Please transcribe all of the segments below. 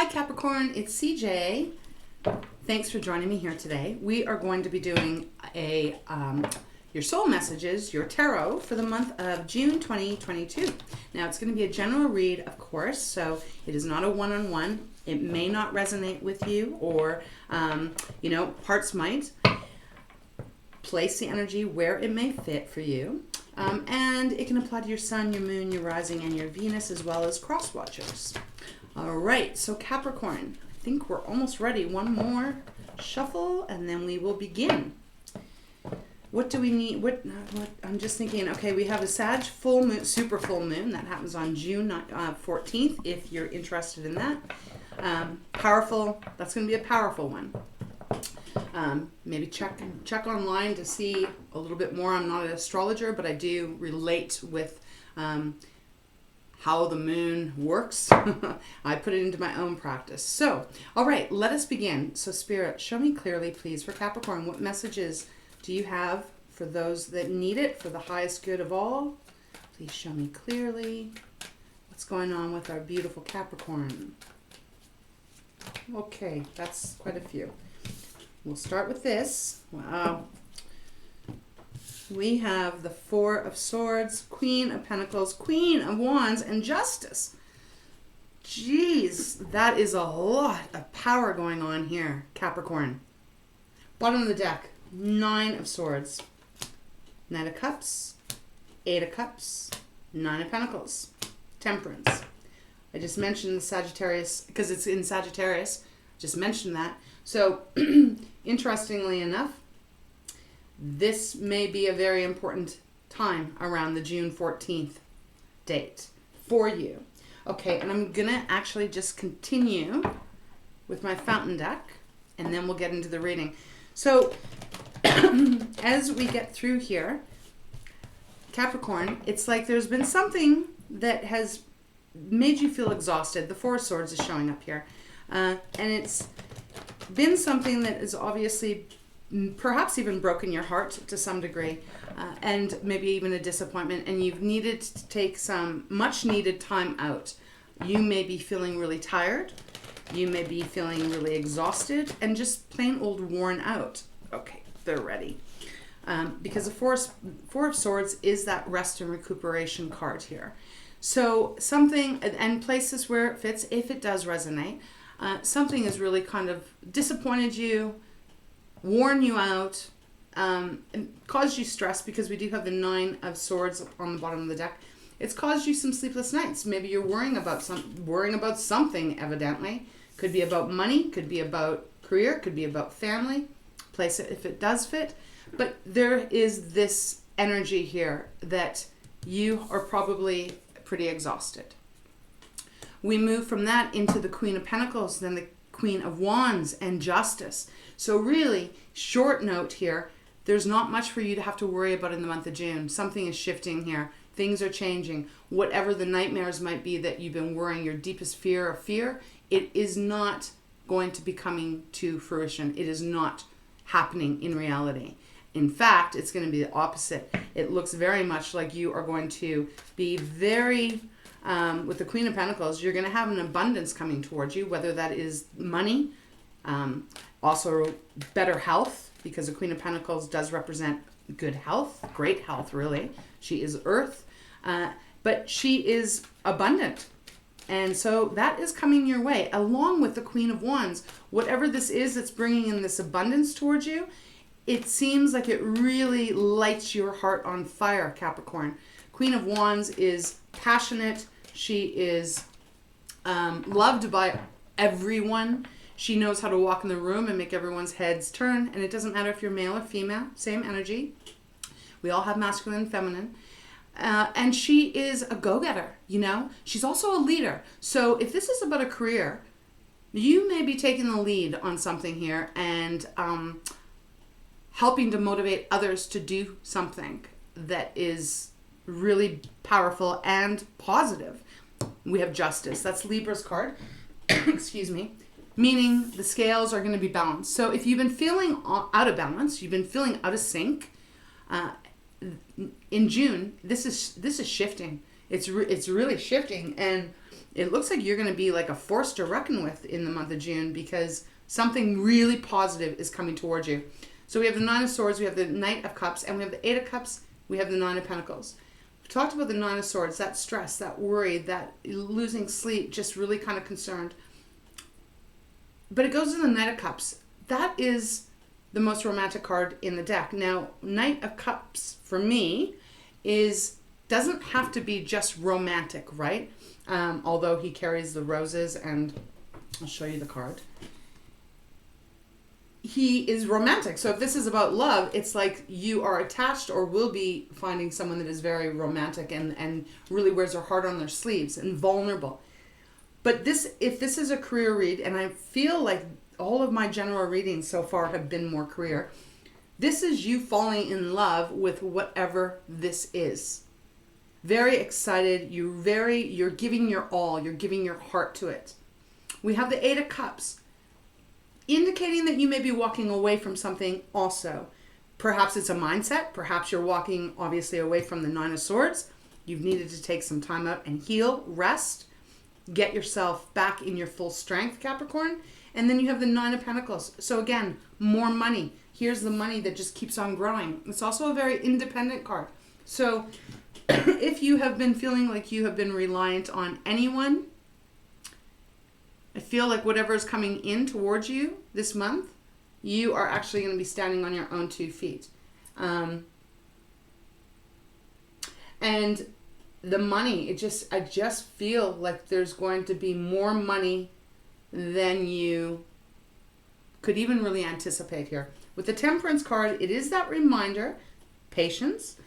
Hi Capricorn, it's CJ. Thanks for joining me here today. We are going to be doing a your soul messages, your tarot for the month of June 2022. Now it's going to be a general read, of course, so it is not a one-on-one. It may not resonate with you, or parts might. Place the energy where it may fit for you. And it can apply to your sun, your moon, your rising, and your Venus, as well as cross watchers. All right, so Capricorn, I think we're almost ready. One more shuffle, and then we will begin. What do we need? What I'm just thinking, okay, we have a Sag full moon, super full moon. That happens on June 14th, if you're interested in that. Powerful, that's going to be a powerful one. Maybe check online to see a little bit more. I'm not an astrologer, but I do relate with how the moon works. I put it into my own practice. So, all right, let us begin. So Spirit, show me clearly, please, for Capricorn, what messages do you have for those that need it, for the highest good of all? Please show me clearly what's going on with our beautiful Capricorn. Okay, that's quite a few. We'll start with this. Wow. We have the Four of Swords, Queen of Pentacles, Queen of Wands, and Justice. Jeez, that is a lot of power going on here, Capricorn. Bottom of the deck, Nine of Swords, Knight of Cups, Eight of Cups, Nine of Pentacles, Temperance. I just mentioned the Sagittarius, because it's in Sagittarius, just mentioned that. So, interestingly enough, this may be a very important time around the June 14th date for you. Okay, and I'm going to actually just continue with my fountain deck, and then we'll get into the reading. So, as we get through here, Capricorn, it's like there's been something that has made you feel exhausted. The Four of Swords is showing up here. And it's been something that is obviously perhaps even broken your heart to some degree, and maybe even a disappointment, and you've needed to take some much needed time out. You may be feeling really tired, you may be feeling really exhausted, and just plain old worn out. Okay, they're ready. Because the Four of Swords is that rest and recuperation card here. So something, and places where it fits, if it does resonate, something has really kind of disappointed you, worn you out, and caused you stress, because we do have the Nine of Swords on the bottom of the deck. It's caused you some sleepless nights. Maybe you're worrying about something, evidently. Could be about money, could be about career, could be about family. Place it if it does fit. But there is this energy here that you are probably pretty exhausted. We move from that into the Queen of Pentacles, then the Queen of Wands, and Justice. So really, short note here, there's not much for you to have to worry about in the month of June. Something is shifting here. Things are changing. Whatever the nightmares might be that you've been worrying, your deepest fear, it is not going to be coming to fruition. It is not happening in reality. In fact, it's going to be the opposite. It looks very much like you are going to be very... with the Queen of Pentacles, you're going to have an abundance coming towards you, whether that is money, also better health, because the Queen of Pentacles does represent good health, great health, really. She is earth, but she is abundant. And so that is coming your way, along with the Queen of Wands. Whatever this is that's bringing in this abundance towards you, it seems like it really lights your heart on fire, Capricorn. Queen of Wands is passionate. She is loved by everyone. She knows how to walk in the room and make everyone's heads turn. And it doesn't matter if you're male or female, same energy. We all have masculine and feminine. And she is a go-getter, She's also a leader. So if this is about a career, you may be taking the lead on something here and helping to motivate others to do something that is really powerful and positive. We have Justice. That's Libra's card. Excuse me. Meaning the scales are going to be balanced. So if you've been feeling out of balance, you've been feeling out of sync, in June, this is shifting. It's really shifting, and it looks like you're going to be like a force to reckon with in the month of June, because something really positive is coming towards you. So we have the Nine of Swords, we have the Knight of Cups, and we have the Eight of Cups, we have the Nine of Pentacles. We talked about the Nine of Swords, that stress, that worry, that losing sleep, just really kind of concerned. But it goes to the Knight of Cups. That is the most romantic card in the deck. Now, Knight of Cups, for me, doesn't have to be just romantic, right? Although he carries the roses, and I'll show you the card. He is romantic. So if this is about love, it's like you are attached or will be finding someone that is very romantic and really wears their heart on their sleeves and vulnerable. But if this is a career read, and I feel like all of my general readings so far have been more career, this is you falling in love with whatever this is. Very excited. You're giving your all. You're giving your heart to it. We have the Eight of Cups, indicating that you may be walking away from something also. Perhaps it's a mindset. Perhaps you're walking obviously away from the Nine of Swords. You've needed to take some time out and heal, rest, get yourself back in your full strength, Capricorn. And then you have the Nine of Pentacles. So again, more money. Here's the money that just keeps on growing. It's also a very independent card. So if you have been feeling like you have been reliant on anyone, I feel like whatever is coming in towards you this month, you are actually going to be standing on your own 2 feet. And the money, I just feel like there's going to be more money than you could even really anticipate here. With the Temperance card, it is that reminder, patience.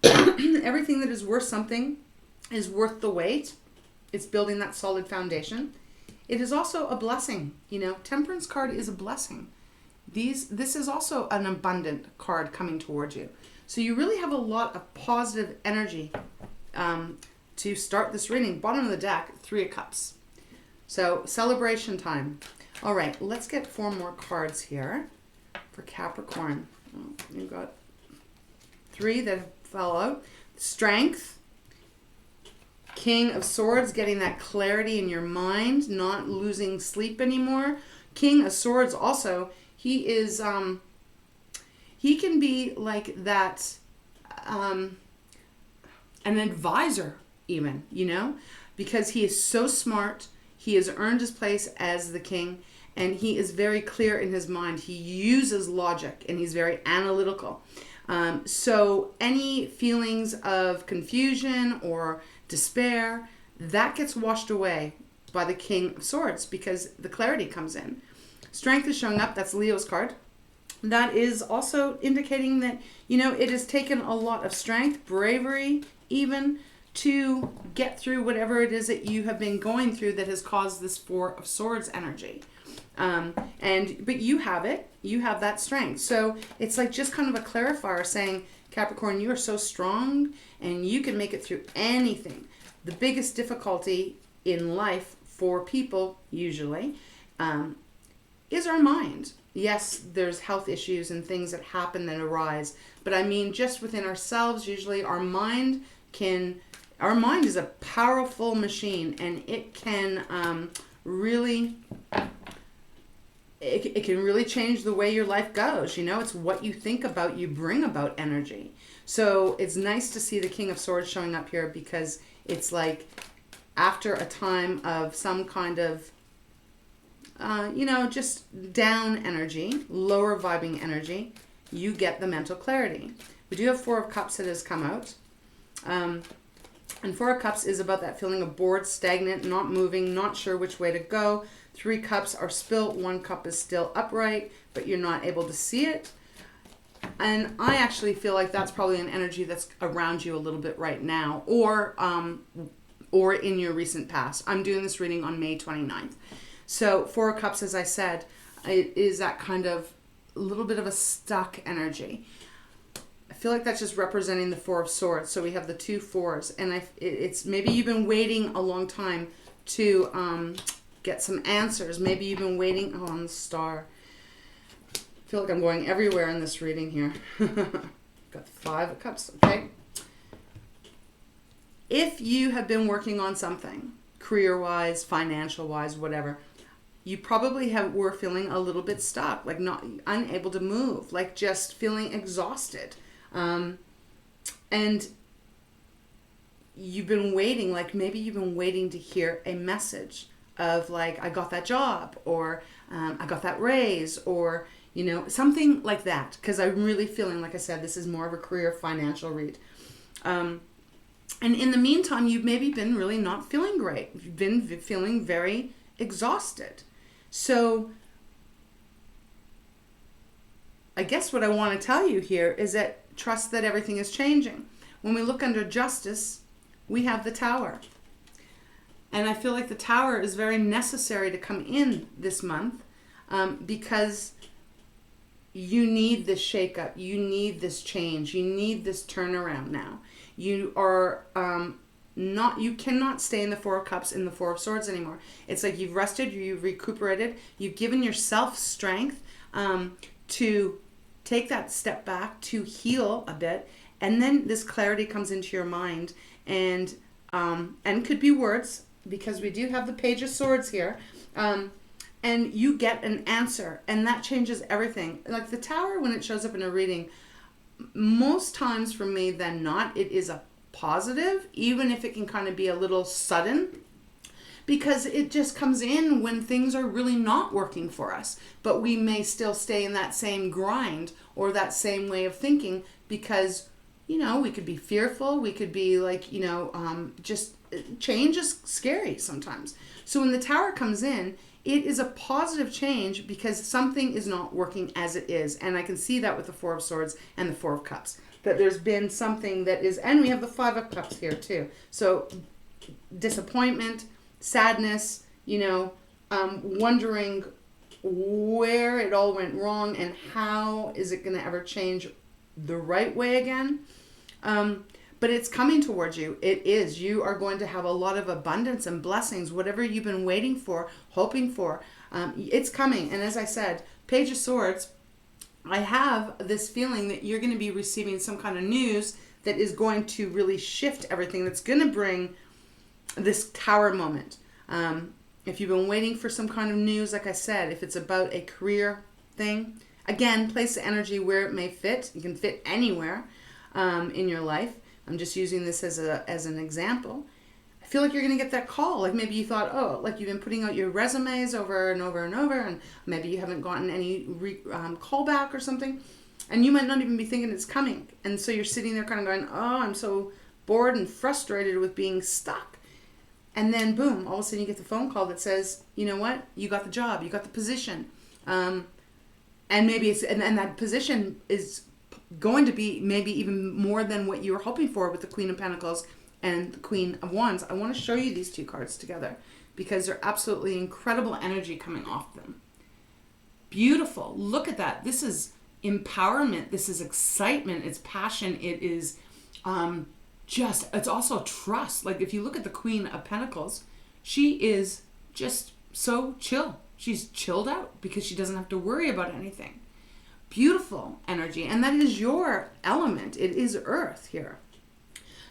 Everything that is worth something is worth the wait. It's building that solid foundation. It is also a blessing. Temperance card is a blessing. This is also an abundant card coming towards you. So you really have a lot of positive energy to start this reading. Bottom of the deck, Three of Cups. So celebration time. All right, let's get 4 more cards here for Capricorn. You've got 3 that fell out. Strength. King of Swords, getting that clarity in your mind, not losing sleep anymore. King of Swords also, he can be like that, an advisor even, because he is so smart. He has earned his place as the king, and he is very clear in his mind. He uses logic, and he's very analytical. So any feelings of confusion or despair, that gets washed away by the King of Swords because the clarity comes in. Strength is showing up. That's Leo's card. That is also indicating that, it has taken a lot of strength, bravery, even to get through whatever it is that you have been going through that has caused this Four of Swords energy. But you have it. You have that strength. So it's like just kind of a clarifier saying, Capricorn, you are so strong and you can make it through anything. The biggest difficulty in life for people, usually, is our mind. Yes, there's health issues and things that happen that arise. But I mean, just within ourselves, usually our mind is a powerful machine, and it can really... It can really change the way your life goes. It's what you think about, you bring about energy. So it's nice to see the King of Swords showing up here because it's like after a time of some kind of, just down energy, lower vibing energy, you get the mental clarity. We do have Four of Cups that has come out. And Four of Cups is about that feeling of bored, stagnant, not moving, not sure which way to go. 3 cups are spilt, 1 cup is still upright, but you're not able to see it. And I actually feel like that's probably an energy that's around you a little bit right now, or in your recent past. I'm doing this reading on May 29th. So 4 cups, as I said, it is that kind of a little bit of a stuck energy. I feel like that's just representing the Four of Swords. So we have the 2 fours, and it's maybe you've been waiting a long time to get some answers. Maybe you've been waiting on the Star. I feel like I'm going everywhere in this reading here. Got the 5 of Cups, okay? If you have been working on something career-wise, financial-wise, whatever, you probably were feeling a little bit stuck, like not unable to move, like just feeling exhausted. And you've been waiting, like maybe you've been waiting to hear a message of like, I got that job, or I got that raise, or, you know, something like that. Because I'm really feeling, like I said, this is more of a career financial read. And in the meantime, you've maybe been really not feeling great. You've been feeling very exhausted. So I guess what I want to tell you here is that trust that everything is changing. When we look under justice, we have the Tower. And I feel like the Tower is very necessary to come in this month because you need this shakeup. You need this change. You need this turnaround now. You are you cannot stay in the Four of Cups in the Four of Swords anymore. It's like you've rested, you've recuperated, you've given yourself strength to take that step back, to heal a bit, and then this clarity comes into your mind, and could be words, because we do have the Page of Swords here, and you get an answer, and that changes everything. Like the Tower, when it shows up in a reading, most times for me than not, it is a positive, even if it can kind of be a little sudden, because it just comes in when things are really not working for us, but we may still stay in that same grind or that same way of thinking, because, you know, we could be fearful, we could be like, you know, just change is scary sometimes. So when the Tower comes in, it is a positive change because something is not working as it is. And I can see that with the Four of Swords and the Four of Cups, that there's been something that is, and we have the Five of Cups here too. So disappointment, sadness, you know, wondering where it all went wrong and how is it going to ever change the right way again. But it's coming towards you. It is. You are going to have a lot of abundance and blessings, whatever you've been waiting for, hoping for. It's coming. And as I said, Page of Swords, I have this feeling that you're going to be receiving some kind of news that is going to really shift everything, that's going to bring this Tower moment. If you've been waiting for some kind of news, like I said, if it's about a career thing, again, place the energy where it may fit. You can fit anywhere in your life. I'm just using this as an example. I feel like you're going to get that call. Like maybe you thought, oh, like you've been putting out your resumes over and over and over, and maybe you haven't gotten any callback or something, and you might not even be thinking it's coming. And so you're sitting there kind of going, oh, I'm so bored and frustrated with being stuck. And then boom, all of a sudden you get the phone call that says, you know what? You got the job. You got the position. And maybe it's, and that position is going to be maybe even more than what you were hoping for with the Queen of Pentacles and the Queen of Wands. I want to show you these two cards together because they're absolutely incredible energy coming off them. Beautiful. Look at that. This is empowerment. This is excitement. It's passion. It is it's also trust. Like if you look at the Queen of Pentacles, she is just so chill. She's chilled out because she doesn't have to worry about anything. Beautiful energy, and that is your element. It is earth here.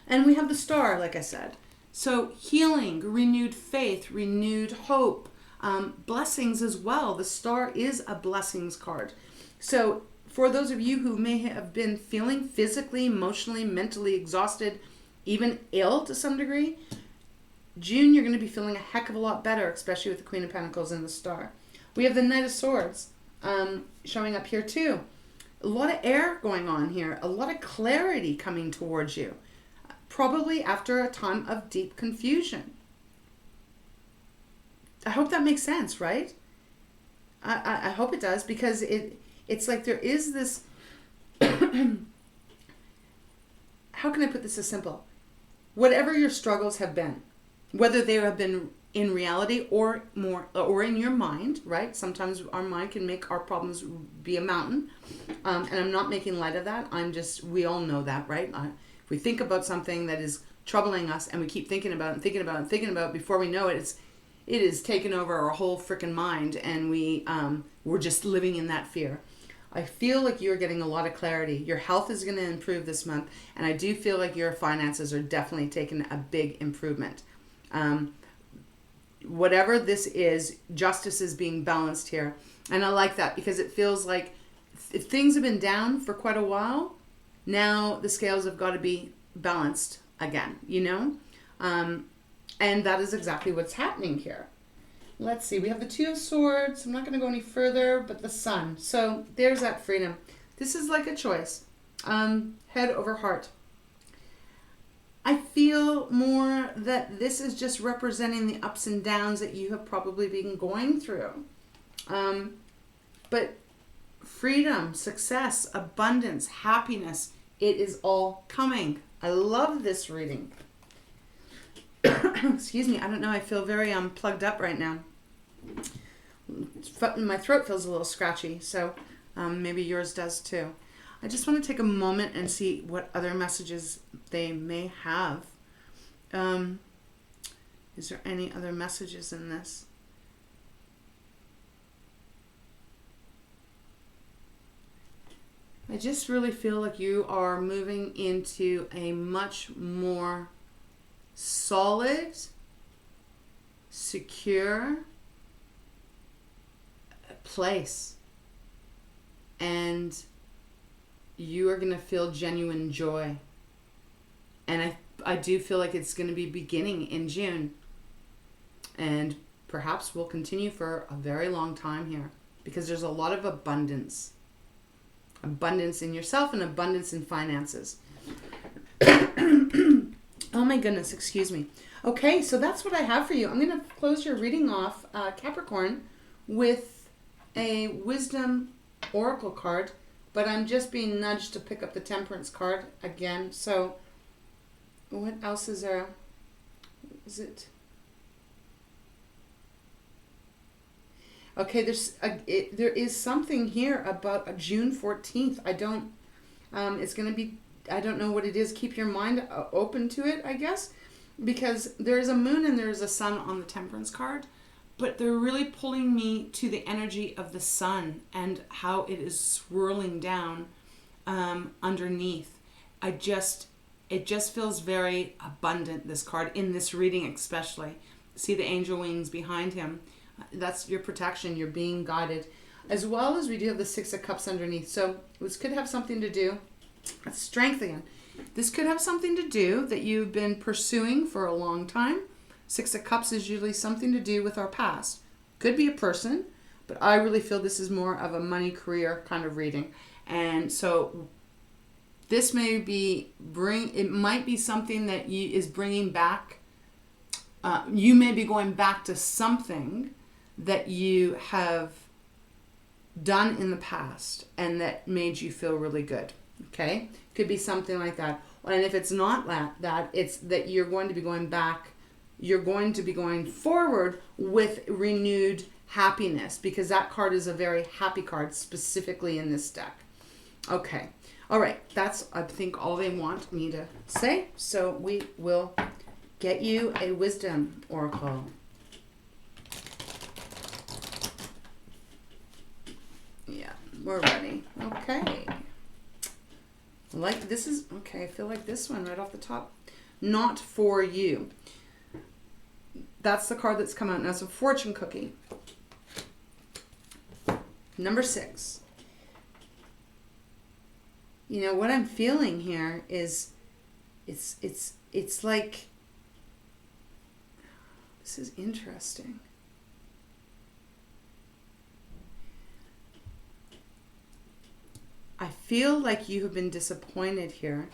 And we have the Star, like I said. So healing, renewed faith, renewed hope, blessings as well. The Star is a blessings card. So for those of you who may have been feeling physically, emotionally, mentally exhausted, even ill to some degree, June, you're going to be feeling a heck of a lot better, especially with the Queen of Pentacles and the Star. We have the Knight of Swords showing up here too. A lot of air going on here. A lot of clarity coming towards you. Probably after a time of deep confusion. I hope that makes sense, right? I hope it does, because it's like there is this... How can I put this as simple? Whatever your struggles have been, whether they have been in reality or in your mind, right? Sometimes our mind can make our problems be a mountain. And I'm not making light of that. We all know that, right? If we think about something that is troubling us and we keep thinking about it and thinking about it and thinking about it, before we know it, it is taken over our whole freaking mind, and we're just living in that fear. I feel like you're getting a lot of clarity. Your health is going to improve this month, and I do feel like your finances are definitely taking a big improvement. whatever this is, justice is being balanced here. And I like that because it feels like if things have been down for quite a while, now the scales have got to be balanced again, you know? And that is exactly what's happening here. Let's see. We have the Two of Swords. I'm not going to go any further, but the Sun. So there's that freedom. This is like a choice. Head over heart. I feel more that this is just representing the ups and downs that you have probably been going through. But freedom, success, abundance, happiness, it is all coming. I love this reading. Excuse me, I don't know, I feel very plugged up right now. My throat feels a little scratchy, so maybe yours does too. I just want to take a moment and see what other messages they may have. Is there any other messages in this? I just really feel like you are moving into a much more solid, secure place. And you are going to feel genuine joy. And I do feel like it's going to be beginning in June. And perhaps will continue for a very long time here. Because there's a lot of abundance. Abundance in yourself and abundance in finances. Oh my goodness, excuse me. Okay, so that's what I have for you. I'm going to close your reading off, Capricorn, with a Wisdom Oracle card. But I'm just being nudged to pick up the Temperance card again. So what else is there? Is it? Okay, there is something here about June 14th. I don't, it's going to be, I don't know what it is. Keep your mind open to it, I guess. Because there is a moon and there is a sun on the Temperance card. But they're really pulling me to the energy of the sun and how it is swirling down underneath. It just feels very abundant, this card, in this reading especially. See the angel wings behind him. That's your protection. You're being guided. As well as we do have the Six of Cups underneath. So this could have something to do. Strength again. This could have something to do that you've been pursuing for a long time. Six of Cups is usually something to do with our past. Could be a person, but I really feel this is more of a money career kind of reading. And so this may be it might be something that is bringing back, you may be going back to something that you have done in the past and that made you feel really good. Okay? Could be something like that. And if it's not that, it's that you're going to be going back. You're going to be going forward with renewed happiness because that card is a very happy card specifically in this deck. Okay. All right. That's, I think, all they want me to say. So we will get you a Wisdom Oracle. Yeah, we're ready. Okay. Like this is, okay, I feel like this one right off the top. Not for you. That's the card that's come out. Now it's a fortune cookie. Number 6. You know, what I'm feeling here is it's like, this is interesting. I feel like you have been disappointed here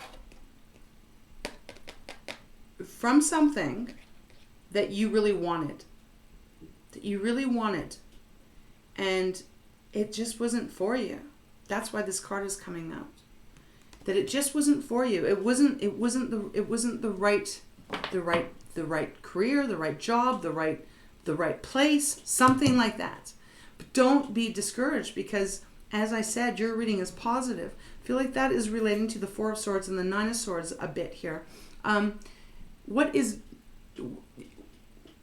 from something that you really wanted. And it just wasn't for you. That's why this card is coming out. That it just wasn't for you. It wasn't the right career, the right job, the right place, something like that. But don't be discouraged because, as I said, your reading is positive. I feel like that is relating to the Four of Swords and the Nine of Swords a bit here.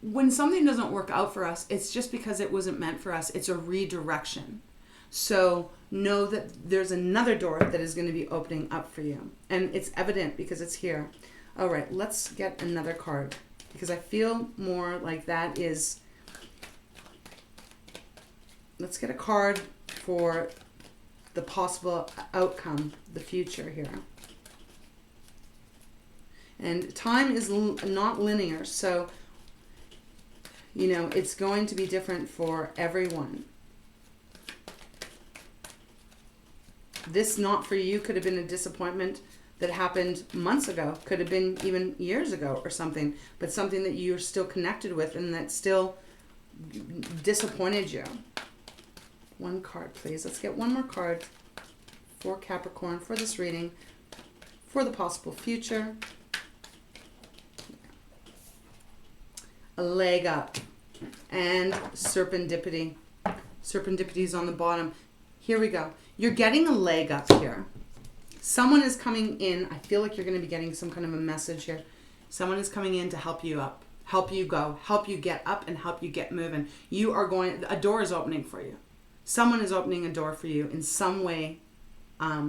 When something doesn't work out for us, it's just because it wasn't meant for us. It's a redirection. So know that there's another door that is going to be opening up for you. And it's evident because it's here. All right, let's get another card. because I feel more like that is, let's get a card for the possible outcome, the future here. And time is not linear, so, you know, it's going to be different for everyone. This not for you could have been a disappointment that happened months ago, could have been even years ago or something, but something that you're still connected with and that still disappointed you. One card, please. Let's get one more card for Capricorn for this reading, for the possible future. A leg up and serendipity. Serendipity is on the bottom. Here we go. You're getting a leg up here. Someone is coming in. I feel like you're going to be getting some kind of a message here. Someone is coming in to help you up, help you go, help you get up, and help you get moving. You are going, a door is opening for you. Someone is opening a door for you in some way,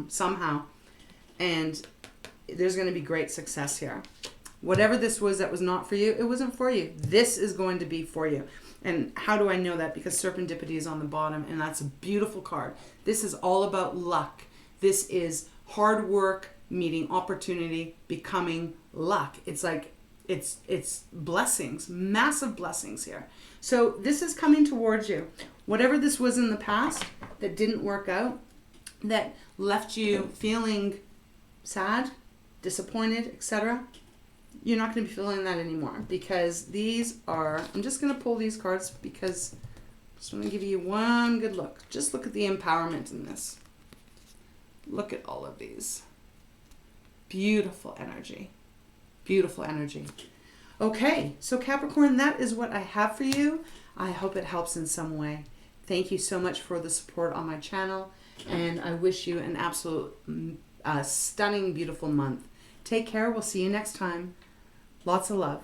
somehow. And there's going to be great success here. Whatever this was that was not for you, it wasn't for you. This is going to be for you. And how do I know that? Because serendipity is on the bottom, and that's a beautiful card. This is all about luck. This is hard work meeting opportunity, becoming luck. It's like, it's blessings, massive blessings here. So this is coming towards you. Whatever this was in the past that didn't work out, that left you feeling sad, disappointed, etc., you're not going to be feeling that anymore, because these are, I'm just going to pull these cards because I just want to give you one good look. Just look at the empowerment in this. Look at all of these. Beautiful energy. Beautiful energy. Okay, so Capricorn, that is what I have for you. I hope it helps in some way. Thank you so much for the support on my channel, and I wish you an absolute stunning, beautiful month. Take care. We'll see you next time. Lots of love.